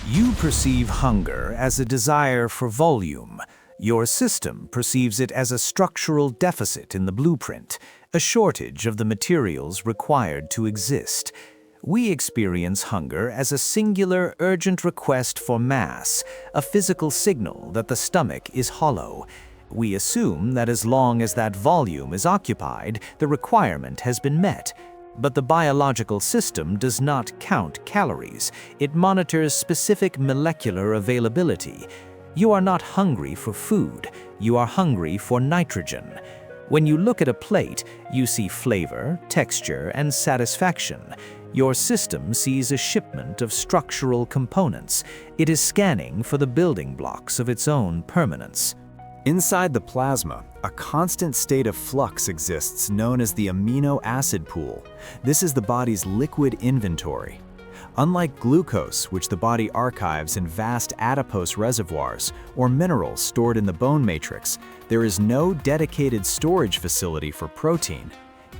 You perceive hunger as a desire for volume. Your system perceives it as a structural deficit in the blueprint, a shortage of the materials required to exist. We experience hunger as a singular, urgent request for mass, a physical signal that the stomach is hollow. We assume that as long as that volume is occupied, the requirement has been met. But the biological system does not count calories. It monitors specific molecular availability. You are not hungry for food. You are hungry for nitrogen. When you look at a plate, you see flavor, texture, and satisfaction. Your system sees a shipment of structural components. It is scanning for the building blocks of its own permanence. Inside the plasma, a constant state of flux exists known as the amino acid pool. This is the body's liquid inventory. Unlike glucose, which the body archives in vast adipose reservoirs, or minerals stored in the bone matrix, there is no dedicated storage facility for protein.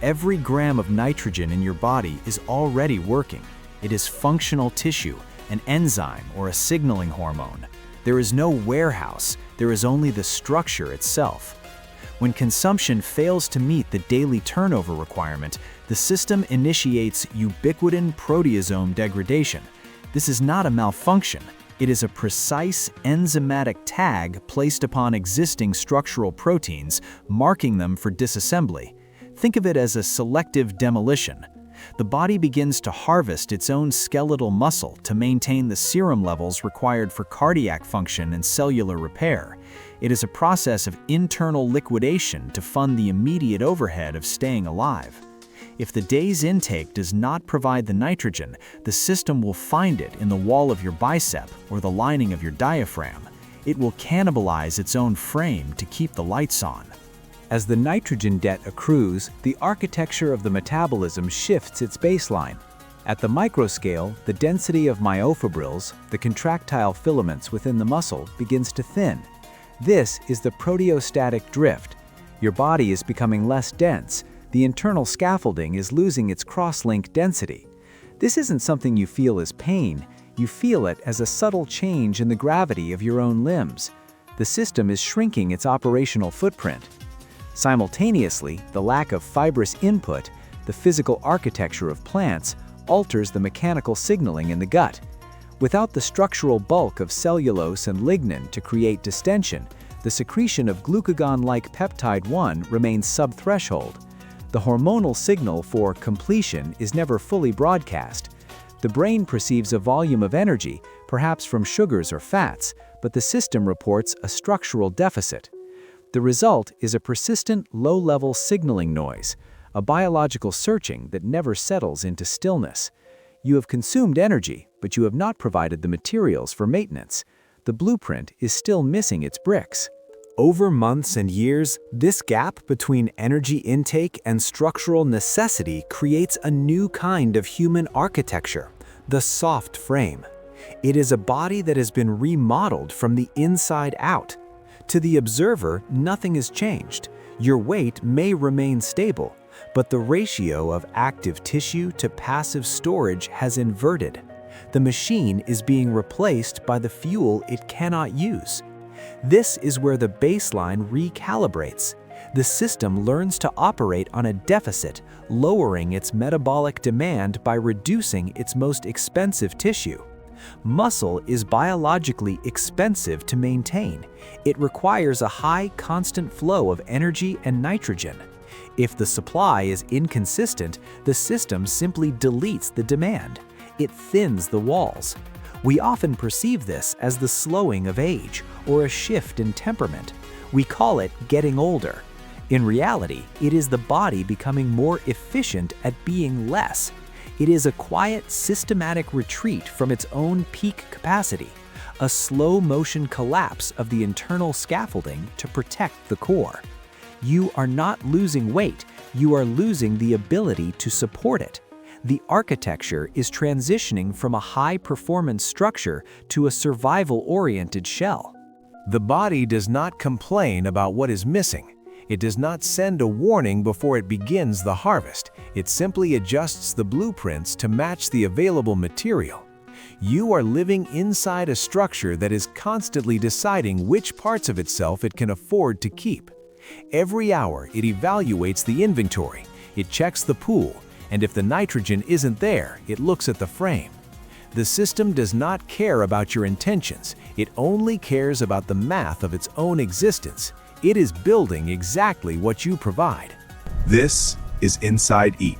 Every gram of nitrogen in your body is already working. It is functional tissue, an enzyme, or a signaling hormone. There is no warehouse, there is only the structure itself. When consumption fails to meet the daily turnover requirement, the system initiates ubiquitin proteasome degradation. This is not a malfunction. It is a precise enzymatic tag placed upon existing structural proteins, marking them for disassembly. Think of it as a selective demolition. The body begins to harvest its own skeletal muscle to maintain the serum levels required for cardiac function and cellular repair. It is a process of internal liquidation to fund the immediate overhead of staying alive. If the day's intake does not provide the nitrogen, the system will find it in the wall of your bicep or the lining of your diaphragm. It will cannibalize its own frame to keep the lights on. As the nitrogen debt accrues, the architecture of the metabolism shifts its baseline. At the microscale, the density of myofibrils, the contractile filaments within the muscle, begins to thin. This is the proteostatic drift. Your body is becoming less dense. The internal scaffolding is losing its cross-link density. This isn't something you feel as pain. You feel it as a subtle change in the gravity of your own limbs. The system is shrinking its operational footprint. Simultaneously, the lack of fibrous input, the physical architecture of plants, alters the mechanical signaling in the gut. Without the structural bulk of cellulose and lignin to create distension, the secretion of glucagon-like peptide 1 remains sub-threshold. The hormonal signal for completion is never fully broadcast. The brain perceives a volume of energy, perhaps from sugars or fats, but the system reports a structural deficit. The result is a persistent low-level signaling noise, a biological searching that never settles into stillness. You have consumed energy, but you have not provided the materials for maintenance. The blueprint is still missing its bricks. Over months and years, this gap between energy intake and structural necessity creates a new kind of human architecture, the soft frame. It is a body that has been remodeled from the inside out. To the observer, nothing has changed. Your weight may remain stable, but the ratio of active tissue to passive storage has inverted. The machine is being replaced by the fuel it cannot use. This is where the baseline recalibrates. The system learns to operate on a deficit, lowering its metabolic demand by reducing its most expensive tissue. Muscle is biologically expensive to maintain. It requires a high, constant flow of energy and nitrogen. If the supply is inconsistent, the system simply deletes the demand. It thins the walls. We often perceive this as the slowing of age or a shift in temperament. We call it getting older. In reality, it is the body becoming more efficient at being less. It is a quiet, systematic retreat from its own peak capacity, a slow-motion collapse of the internal scaffolding to protect the core. You are not losing weight, you are losing the ability to support it. The architecture is transitioning from a high-performance structure to a survival-oriented shell. The body does not complain about what is missing. It does not send a warning before it begins the harvest. It simply adjusts the blueprints to match the available material. You are living inside a structure that is constantly deciding which parts of itself it can afford to keep. Every hour, it evaluates the inventory, it checks the pool, and if the nitrogen isn't there, it looks at the frame. The system does not care about your intentions, it only cares about the math of its own existence. It is building exactly what you provide. This is Inside Eat.